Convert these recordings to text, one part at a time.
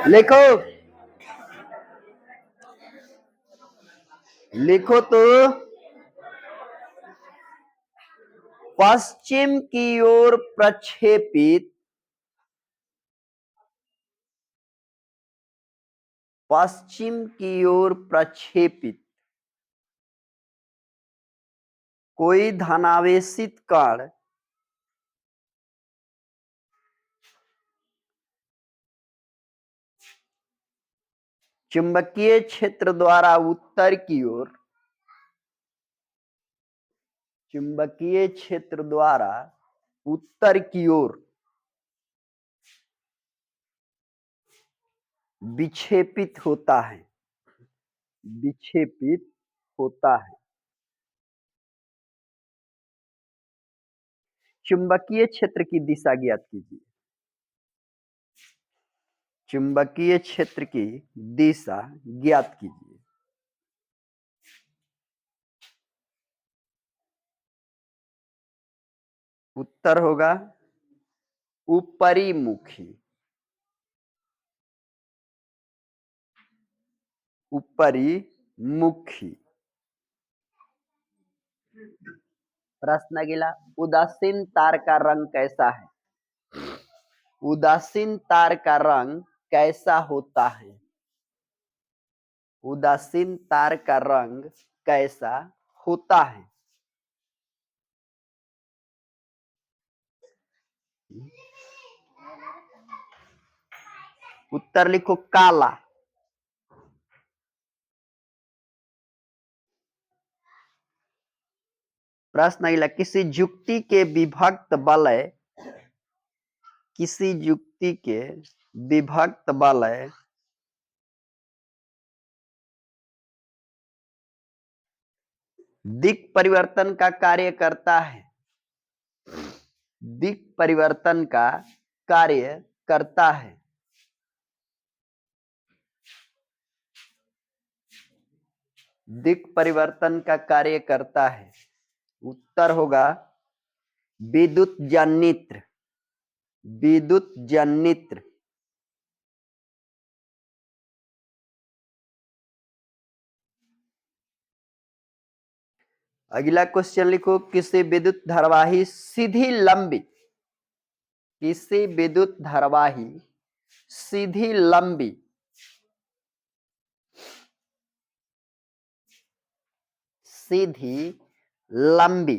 लिखो लिखो तो। पश्चिम की ओर प्रक्षेपित, पश्चिम की ओर प्रक्षेपित कोई धनावेशित कण चुंबकीय क्षेत्र द्वारा उत्तर की ओर, चुंबकीय क्षेत्र द्वारा उत्तर की ओर विक्षेपित होता है, विक्षेपित होता है। चुंबकीय क्षेत्र की दिशा ज्ञात कीजिए। चुंबकीय क्षेत्र की दिशा ज्ञात कीजिए। उत्तर होगा ऊपरी मुखी, ऊपरी मुखी। प्रश्न अगला, उदासीन तार का रंग कैसा है? उदासीन तार का रंग कैसा होता है? उदासीन तार का रंग कैसा होता है? उत्तर लिखो काला। प्रश्न अगला, किसी युक्ति के विभक्त वलय, किसी युक्ति के विभक्त वलय दिक् परिवर्तन का कार्य करता है, दिक् परिवर्तन का कार्य करता है। दिक् परिवर्तन का कार्य करता है। उत्तर होगा विद्युत जनित्र, विद्युत जनित्र। अगला क्वेश्चन लिखो, किसी विद्युत धारावाही सीधी लंबी, किसी विद्युत धारावाही सीधी लंबी सीधी लंबी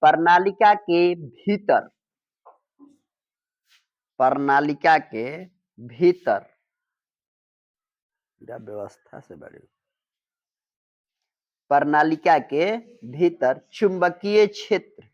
प्रणालिका के भीतर, प्रणालिका के भीतर व्यवस्था से बड़ी प्रणालिका के भीतर चुंबकीय क्षेत्र,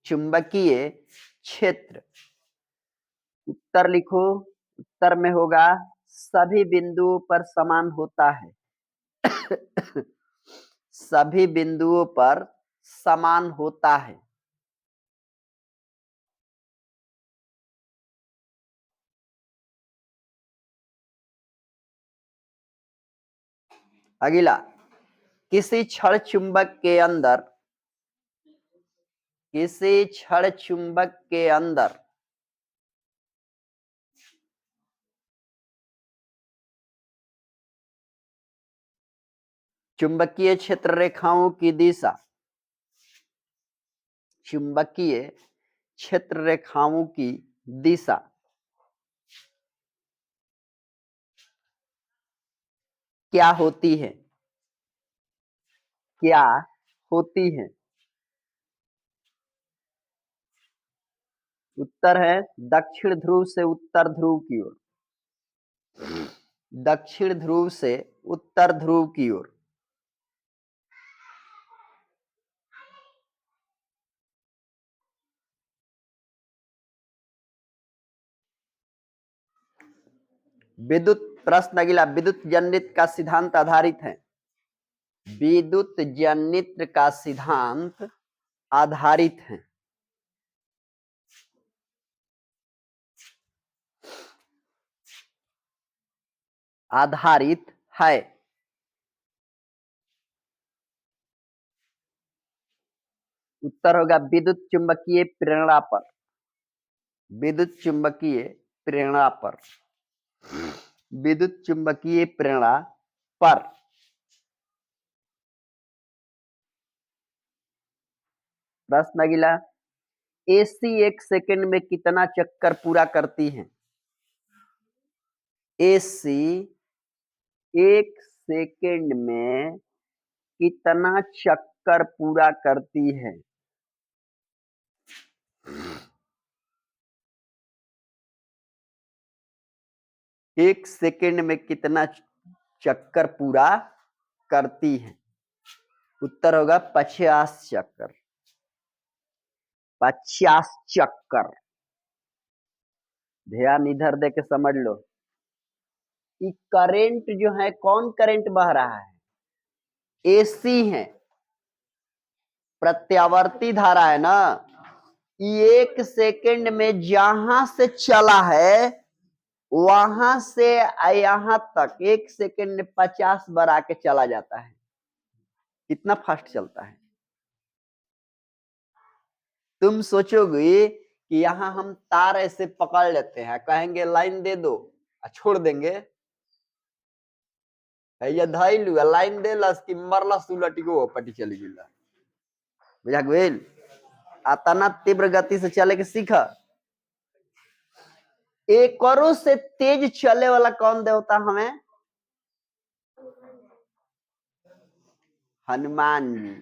चुंबकीय क्षेत्र। उत्तर लिखो। उत्तर में होगा सभी बिंदुओं पर समान होता है, सभी बिंदुओं पर समान होता है। अगला, किसी क्षण चुंबक के अंदर, किसी क्षण चुंबक के अंदर चुंबकीय क्षेत्र रेखाओं की दिशा, चुंबकीय क्षेत्र रेखाओं की दिशा क्या होती है? क्या होती है? उत्तर है दक्षिण ध्रुव से उत्तर ध्रुव की ओर, दक्षिण ध्रुव से उत्तर ध्रुव की ओर। विद्युत, प्रश्न अगला, विद्युत जनित्र का सिद्धांत आधारित है, विद्युत जनित्र का सिद्धांत आधारित है। आधारित है। उत्तर होगा विद्युत चुंबकीय प्रेरणा पर। विद्युत चुंबकीय प्रेरणा पर। विद्युत चुंबकीय प्रेरणा पर। प्रश्न अगला, एसी 1 सेकंड में कितना चक्कर पूरा करती है? एसी 1 सेकंड में कितना चक्कर पूरा करती है? एक सेकंड में कितना चक्कर पूरा करती है? उत्तर होगा 50 चक्कर। 50 चक्कर। ध्यान इधर दे के समझ लो कि करंट जो है, कौन करंट बह रहा है? एसी है, प्रत्यावर्ती धारा है ना। 1 सेकंड में जहां से चला है वहां से यहां तक 1 सेकंड में 50 बार आके चला जाता है। कितना फास्ट चलता है? तुम सोचोगे कि यहां हम तार ऐसे पकड़ लेते हैं, कहेंगे लाइन दे दो, छोड़ देंगे। ये धैलू लाइन देलस कि मरलस उलट गो पटी चली गई। बुझा गेल? अतना तीव्र गति से चले के सीख। एकरों से तेज चले वाला कौन देवता हमें? हनुमान जी।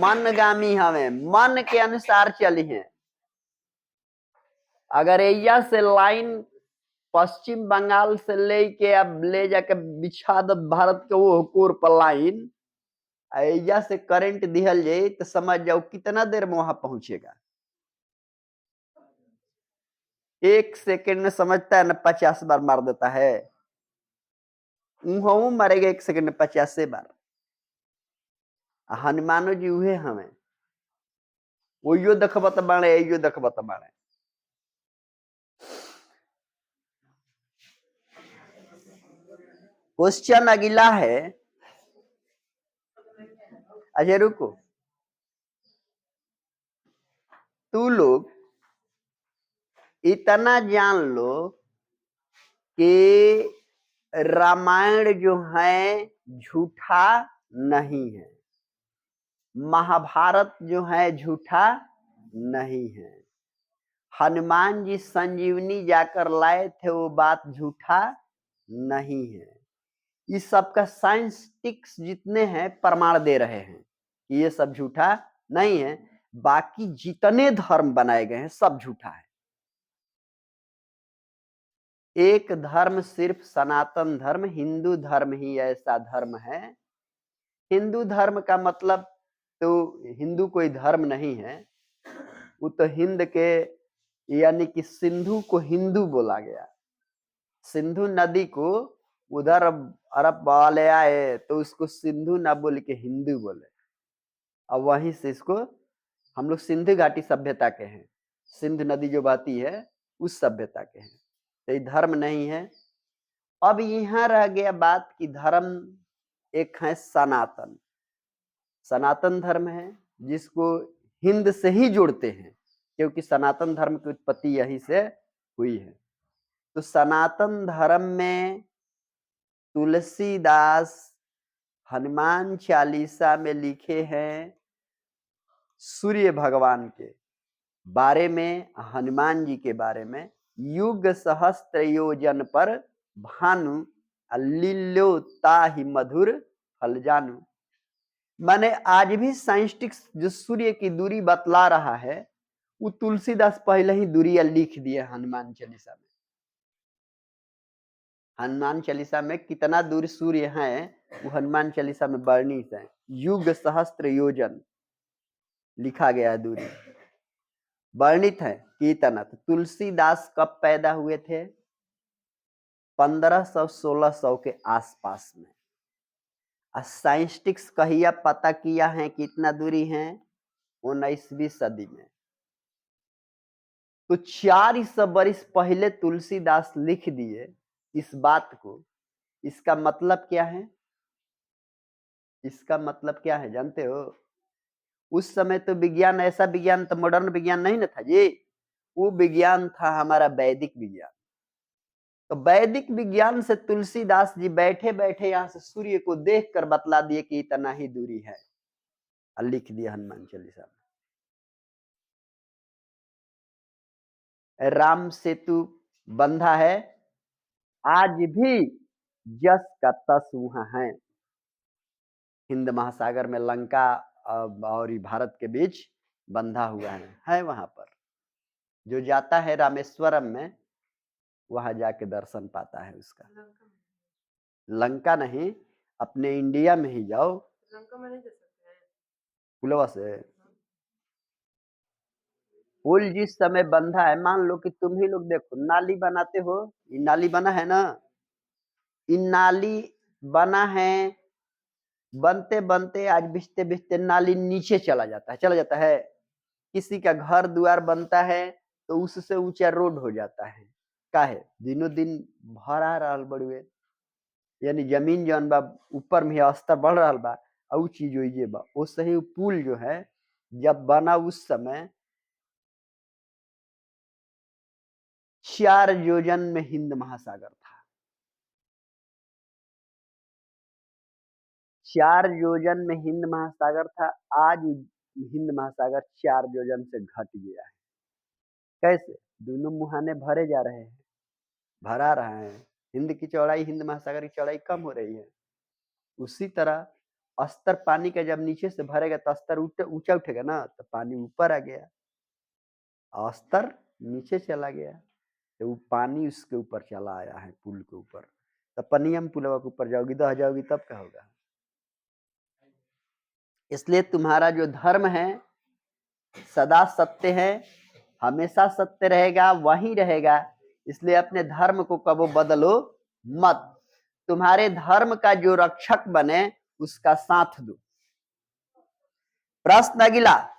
मनगामी हमें, मन के अनुसार चली है। अगर एया से लाइन पश्चिम बंगाल से लेके अब ले जाके बिछा दो भारत के वो कोर पर लाइन, एया से करंट दिहल जाए तो समझ जाओ कितना देर में वहां पहुंचेगा। 1 सेकंड में समझता है ना, 50 बार मार देता है। मरेगा 1 सेकंड में 50 बार। हनुमानो जी हुए हमें, वो यो देखबत बाणे, यो देखबत बाणे। क्वेश्चन अगला है। अच्छा रुको, तू लोग इतना जान लो कि रामायण जो है झूठा नहीं है, महाभारत जो है झूठा नहीं है, हनुमान जी संजीवनी जाकर लाए थे वो बात झूठा नहीं है। इस सब का साइंटिस्ट जितने हैं प्रमाण दे रहे हैं कि ये सब झूठा नहीं है। बाकी जितने धर्म बनाए गए हैं सब झूठा है। एक धर्म सिर्फ सनातन धर्म, हिंदू धर्म ही ऐसा धर्म है। हिंदू धर्म का मतलब तो हिंदू कोई धर्म नहीं है, वो तो हिंद के यानी कि सिंधु को हिंदू बोला गया। सिंधु नदी को उधर अरब वाले आए तो उसको सिंधु ना बोल के हिंदू बोले। अब वहीं से इसको हम लोग सिंधु घाटी सभ्यता के हैं, सिंधु नदी जो बहती है उस सभ्यता के हैं, तो ये धर्म नहीं है। अब यहां रह गया बात कि धर्म एक है सनातन। सनातन धर्म है जिसको हिंद से ही जोड़ते हैं, क्योंकि सनातन धर्म की उत्पत्ति यहीं से हुई है। तो सनातन धर्म में तुलसीदास हनुमान चालीसा में लिखे हैं सूर्य भगवान के बारे में, हनुमान जी के बारे में, युग सहस्त्र योजन पर भानु लील्यो ताहि मधुर फल जानू। माने आज भी साइंटिस्ट जो सूर्य की दूरी बतला रहा है वो तुलसीदास पहले ही दूरियां लिख दिए हनुमान चालीसा में। हनुमान चालीसा में कितना दूर सूर्य है वो हनुमान चालीसा में वर्णित है। युग सहस्त्र योजन लिखा गया है, दूरी वर्णित है कि इतना। तो तुलसीदास कब पैदा हुए थे? 1500-1600 के आसपास में। साइंटिस्ट कहिया पता किया है कि इतना दूरी है? 19वीं सदी में। तो 400 बरिस पहले तुलसीदास लिख दिए इस बात को। इसका मतलब क्या है? इसका मतलब क्या है जानते हो? उस समय तो विज्ञान, ऐसा विज्ञान तो मॉडर्न विज्ञान नहीं ना था जी। वो विज्ञान था हमारा वैदिक विज्ञान। तो वैदिक विज्ञान से तुलसीदास जी बैठे बैठे यहाँ से सूर्य को देख कर बतला दिए कि इतना ही दूरी है, और लिख दिया हनुमान चालीसा में। राम सेतु बंधा है, आज भी जस का तस वहां है। हिंद महासागर में लंका और भारत के बीच बंधा हुआ है वहां पर। जो जाता है रामेश्वरम में, वहां जाके दर्शन पाता है उसका। लंका नहीं, अपने इंडिया में ही जाओ। लंका में नहीं जा सकते हैं पुलवा से। पुल जिस समय बंधा है, मान लो कि तुम ही लोग देखो नाली बनाते हो, ये नाली बना है ना, इन नाली बना है, बनते बनते आज बिछते बिछते नाली नीचे चला जाता है, चला जाता है। किसी का घर द्वार बनता है तो उससे ऊंचा रोड हो जाता है, काहे दिनों दिन भरा रहल बड़ुए, यानी जमीन जौन बा ऊपर में स्तर बढ़ रहा बा, और उ चीज होइए बा। वो सही पुल जो है जब बना उस समय 4 योजन में हिंद महासागर था। 4 योजन में हिंद महासागर था। आज हिंद महासागर 4 योजन से घट गया है। कैसे? दोनों मुहाने भरे जा रहे हैं, भरा रहे हैं। हिंद की चौड़ाई, हिंद महासागर की चौड़ाई कम हो रही है। उसी तरह अस्तर पानी का जब नीचे से भरेगा तो अस्तर ऊंचा उठेगा ना, तो पानी ऊपर आ गया, अस्तर नीचे चला गया, तो वो पानी उसके ऊपर चला आया है पुल के ऊपर। तो पनियम पुलवा के ऊपर जाओगी, दह जाओगी तब क्या होगा। इसलिए तुम्हारा जो धर्म है सदा सत्य है, हमेशा सत्य रहेगा, वही रहेगा। इसलिए अपने धर्म को कबो बदलो मत। तुम्हारे धर्म का जो रक्षक बने उसका साथ दो। प्रश्न अगला,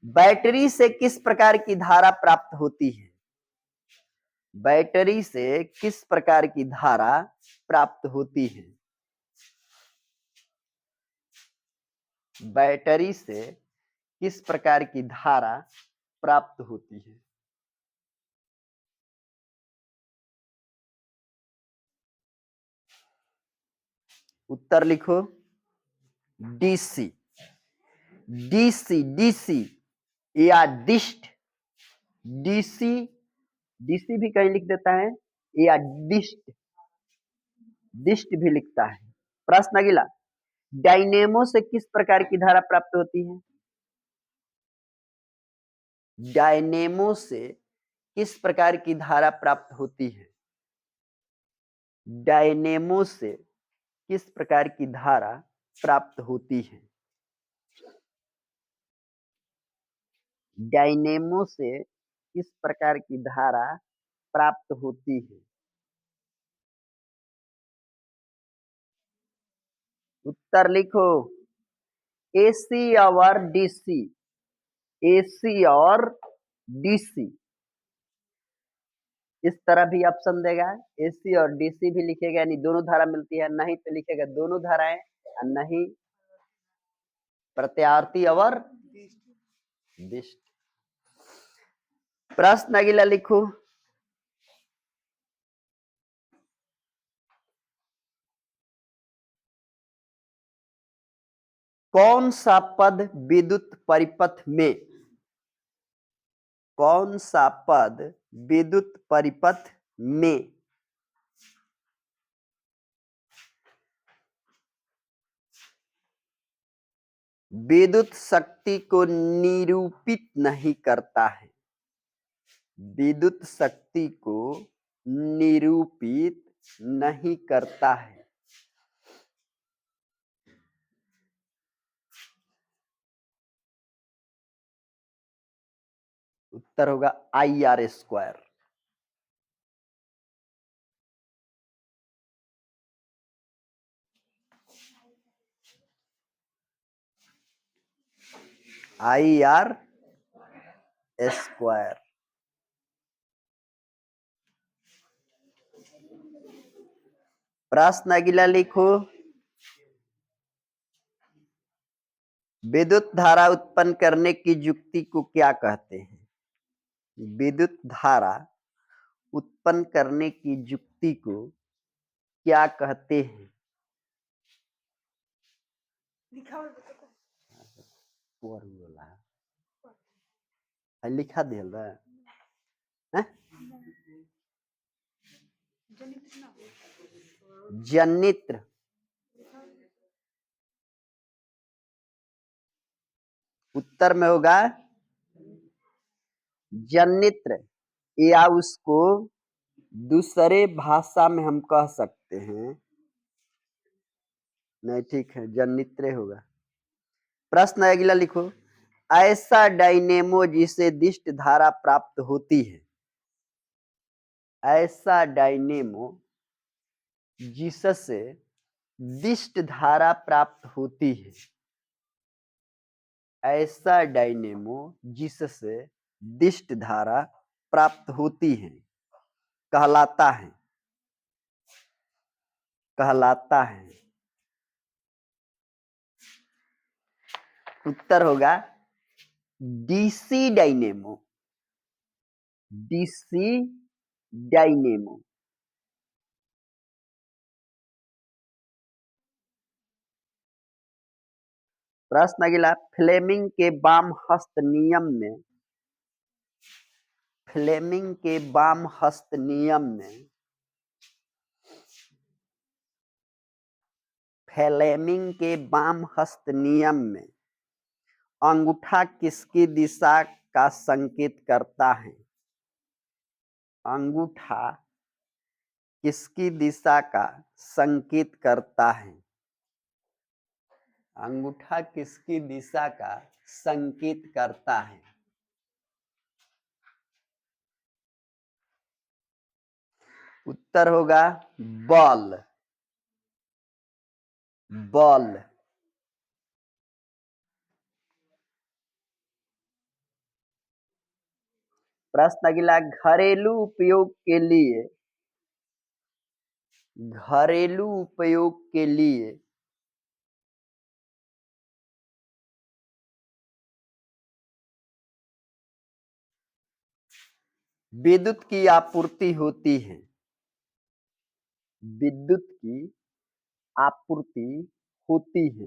बैटरी से किस प्रकार की धारा प्राप्त होती है? बैटरी से किस प्रकार की धारा प्राप्त होती है? बैटरी से किस प्रकार की धारा प्राप्त होती है? उत्तर लिखो। डीसी, डीसी, डीसी या डिस्ट। डीसी, डीसी भी कहीं लिख देता है, या डिस्ट, डिस्ट भी लिखता है। प्रश्न अगला, डायनेमो से किस प्रकार की धारा प्राप्त होती है? डायनेमो से किस प्रकार की धारा प्राप्त होती है? डायनेमो से किस प्रकार की धारा प्राप्त होती है? डायनेमो से किस प्रकार की धारा प्राप्त होती है? उत्तर लिखो। एसी और डीसी, एसी और डीसी। इस तरह भी ऑप्शन देगा, एसी और डीसी भी लिखेगा, यानी दोनों धारा मिलती है। नहीं तो लिखेगा दोनों धाराएं, और नहीं प्रत्यावर्ती और दिष्ट। प्रश्न अगला लिखो। कौन सा पद विद्युत परिपथ में, कौन सा पद विद्युत परिपथ में विद्युत शक्ति को निरूपित नहीं करता है? विद्युत शक्ति को निरूपित नहीं करता है। उत्तर होगा IR²। IR²। प्रश्न अगला लिखो। विद्युत धारा उत्पन्न करने की युक्ति को क्या कहते हैं? विद्युत धारा उत्पन्न करने की युक्ति को क्या कहते हैं? लिखा दिल जनित्र उत्तर में होगा जनित्र, या उसको दूसरे भाषा में हम कह सकते हैं, नहीं ठीक है, जनित्र होगा। प्रश्न अगला लिखो, ऐसा डायनेमो जिसे दिष्ट धारा प्राप्त होती है। ऐसा डायनेमो जिससे दिष्ट धारा प्राप्त होती है। ऐसा डायनेमो जिससे दिष्ट धारा प्राप्त होती है कहलाता है, कहलाता है। उत्तर होगा डीसी डायनेमो, डीसी डायनेमो। प्रश्न अगला, फ्लेमिंग के वाम हस्त नियम में, फ्लेमिंग के वाम हस्त नियम में, फ्लेमिंग के वाम हस्त नियम में अंगूठा किसकी दिशा का संकेत करता है? अंगूठा किसकी दिशा का संकेत करता है? अंगूठा किसकी दिशा का संकेत करता है? उत्तर होगा बॉल, बॉल। प्रश्न अगला, घरेलू उपयोग के लिए, घरेलू उपयोग के लिए विद्युत की आपूर्ति होती है, विद्युत की आपूर्ति होती है,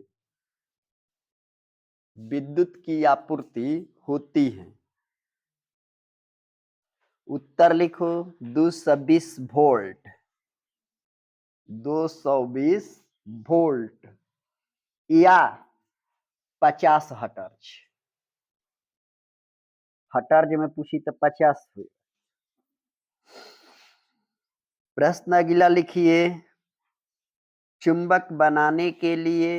विद्युत की आपूर्ति होती है। उत्तर लिखो 220 वोल्ट, 220 वोल्ट या 50 हर्ट्ज। हर्ट्ज में पूछी तो 50 हुई। प्रश्न अगला लिखिए, चुंबक बनाने के लिए,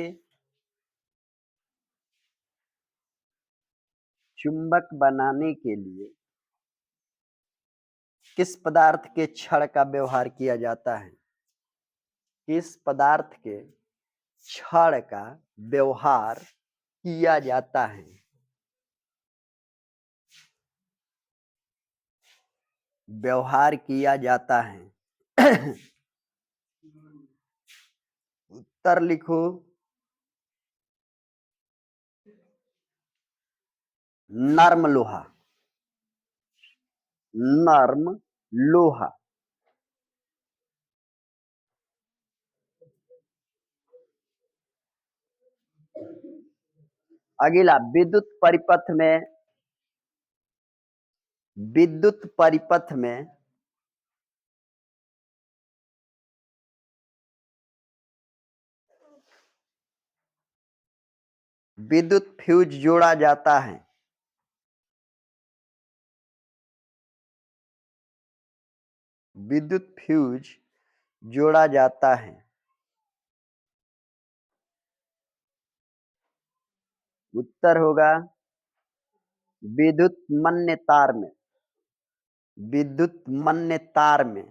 चुंबक बनाने के लिए किस पदार्थ के छड़ का व्यवहार किया जाता है? किस पदार्थ के छड़ का व्यवहार किया जाता है? व्यवहार किया जाता है। उत्तर लिखो नर्म लोहा, नर्म लोहा। अगला, विद्युत परिपथ में, विद्युत परिपथ में विद्युत फ्यूज जोड़ा जाता है। विद्युत फ्यूज जोड़ा जाता है। उत्तर होगा विद्युत मन्य तार में, विद्युत मन्य तार में।